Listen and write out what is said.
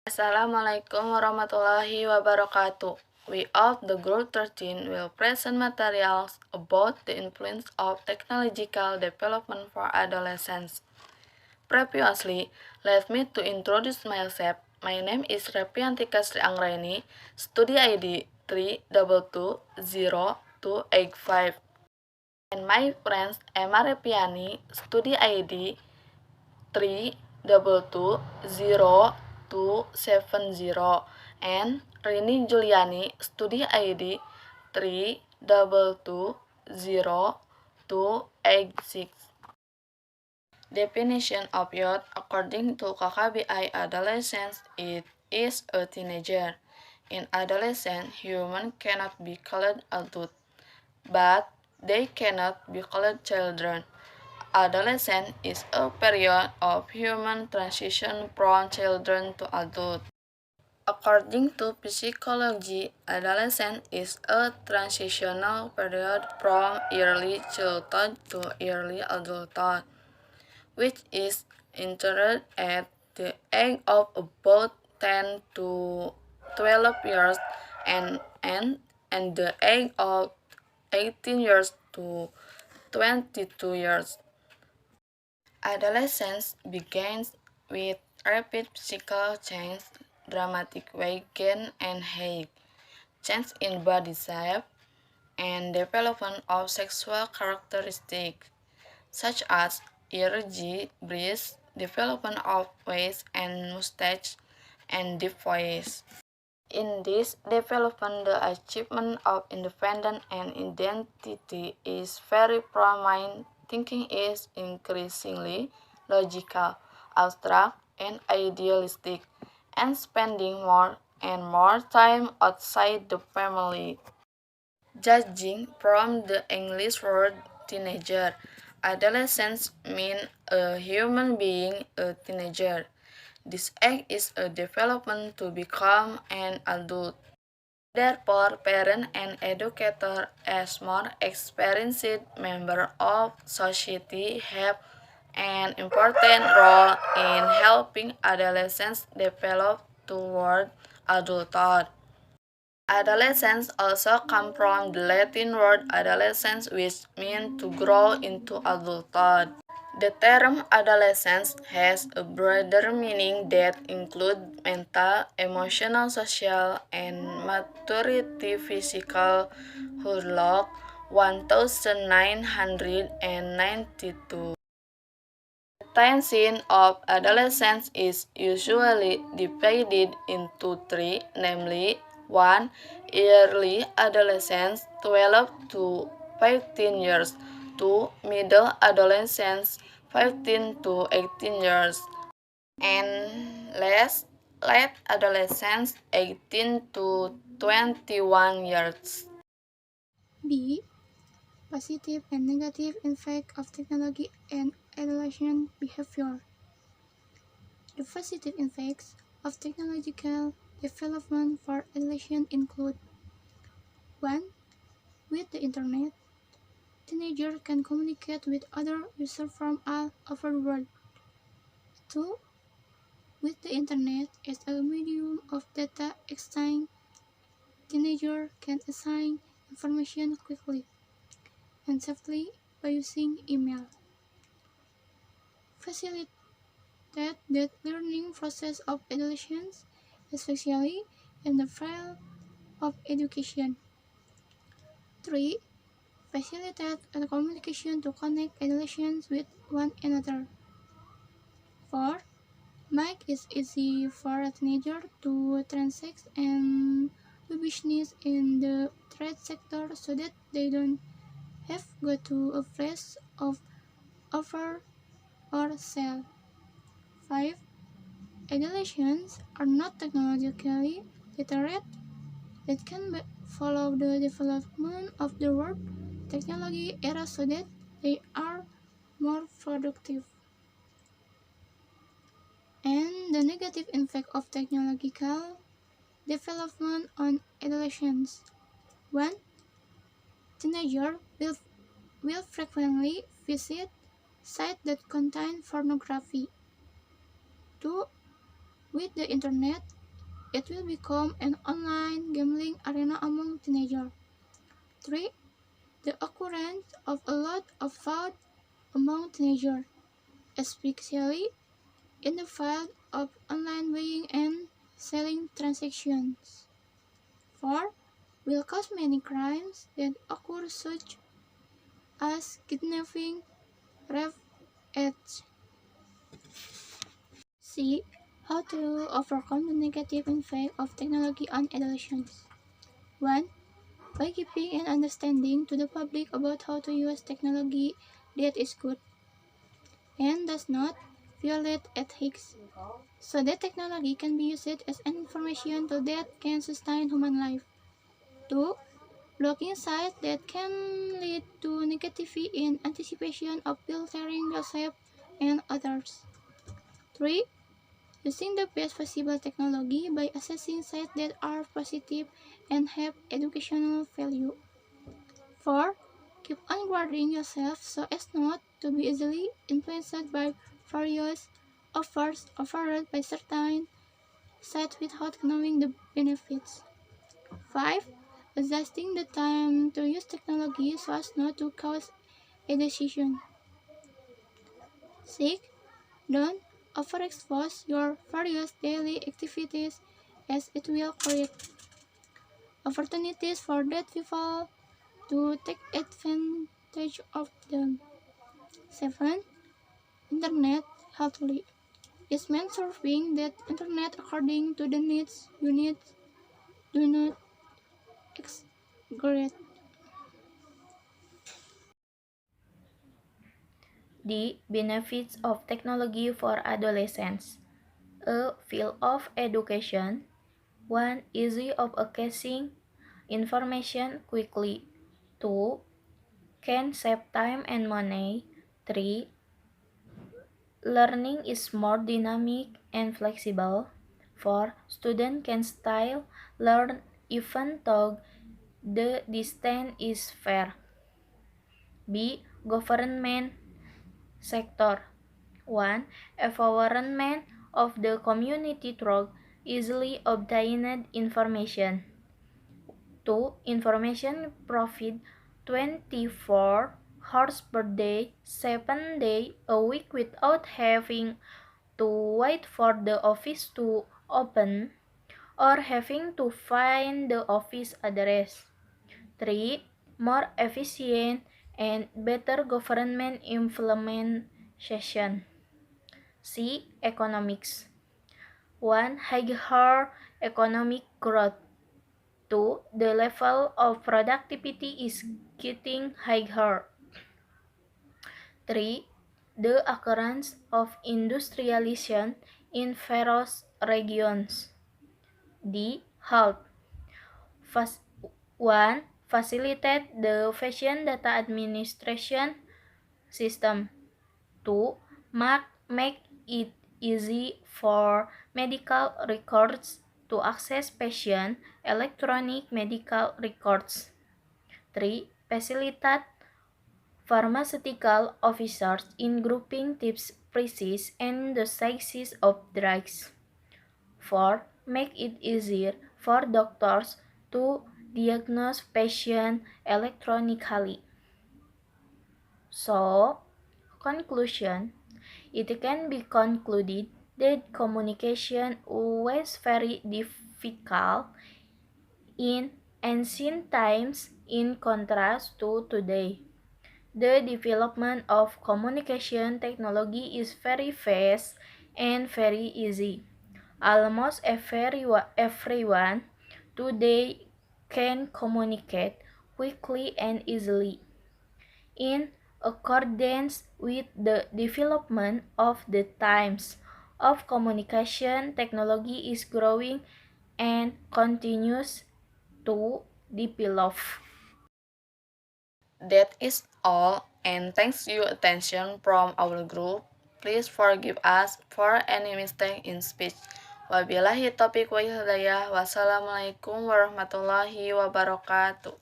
Assalamualaikum warahmatullahi wabarakatuh. We of the Group 13 will present materials about the influence of technological development for adolescents. Previously, let me to introduce myself. My name is Repiantika Sri Anggraini, study ID 3220285. And my friends Emma Repiani, study ID 3220270, and Rini Juliani, study ID 3220286. Definition of youth according to KKBI adolescence, it is a teenager. In adolescence, humans cannot be called adult, but they cannot be called children. Adolescence is a period of human transition from children to adult. According to psychology, adolescence is a transitional period from early childhood to early adulthood, which is entered at the age of about 10 to 12 years and the age of 18 years to 22 years. Adolescence begins with rapid physical change, dramatic weight gain and height, change in body shape, and development of sexual characteristics, such as energy, breasts, development of waist and mustache, and deep voice. In this development, the achievement of independence and identity is very prominent. Thinking is increasingly logical, abstract, and idealistic, and spending more and more time outside the family. Judging from the English word teenager, adolescence means a human being a teenager. This age is a development to become an adult. Therefore, parents and educators as more experienced members of society have an important role in helping adolescents develop toward adulthood. Adolescence also comes from the Latin word adolescence, which means to grow into adulthood. The term adolescence has a broader meaning that includes mental, emotional, social, and maturity physical Hurlock 1992. The time scene of adolescence is usually divided into three, namely 1. Early adolescence 12 to 15 years, 2. Middle adolescence 15 to 18 years, and late adolescence 18 to 21 years. B. Positive and negative effect of technology and adolescent behavior. The positive effects of technological development for adolescents include 1. With the internet, teenagers can communicate with other users from all over the world. 2. With the internet as a medium of data exchange, teenagers can assign information quickly and safely by using email. Facilitate the learning process of adolescents, especially in the field of education. 3. Facilitate the communication to connect adolescents with one another. 4. Make it easy for a teenager to transact and do business in the trade sector so that they don't have go to a place of offer or sell. 5. Adolescents are not technologically literate that can follow the development of the world technology era so that they are more productive. And the negative impact of technological development on adolescents. 1. Teenagers will frequently visit sites that contain pornography. 2. With the internet, it will become an online gambling arena among teenagers. 3. The occurrence of a lot of fraud among teenagers, especially in the field of online buying and selling transactions. 4. Will cause many crimes that occur such as kidnapping, rape, etc. C. How to overcome the negative impact of technology on adolescents. 1. By giving an understanding to the public about how to use technology that is good and does not violate ethics, so that technology can be used as an information tool that can sustain human life. 2. Blocking sites that can lead to negativity in anticipation of filtering yourself and others. 3. Using the best possible technology by assessing sites that are positive and have educational value. 4. Keep on guarding yourself so as not to be easily influenced by various offers offered by certain sites without knowing the benefits. 5. Adjusting the time to use technology so as not to cause a decision. 6. Don't overexpose your various daily activities as it will create opportunities for dead people to take advantage of them. 7. Internet healthily. Is meant serving that internet according to the needs you need. Do not exaggerate. The benefits of technology for adolescents. A field of education. 1. Easy of accessing information quickly. 2. Can save time and money. 3. Learning is more dynamic and flexible. 4. Student can still learn even though the distance is fair. B. Government sector. 1. Empowerment of the community through easily obtained information. 2. Information provide 24 hours per day, 7 days a week without having to wait for the office to open or having to find the office address. 3. More efficient and better government implementation. C. Economics. 1. Higher economic growth. 2. The level of productivity is getting higher. 3. The occurrence of industrialization in various regions. D. Health. 1. Facilitate the patient data administration system. 2. Make it easy for medical records to access patient electronic medical records. 3. Facilitate pharmaceutical officers in grouping tips prices and the sizes of drugs. 4. Make it easier for doctors to diagnose patients electronically. So, conclusion, it can be concluded that communication was very difficult in ancient times in contrast to today. The development of communication technology is very fast and very easy. Almost everyone today can communicate quickly and easily. In accordance with the development of the times of communication, technology is growing and continues to develop. That is all, and thanks your attention from our group. Please forgive us for any mistake in speech. Wabillahi taufiq wa hidayah. Wassalamualaikum warahmatullahi wabarakatuh.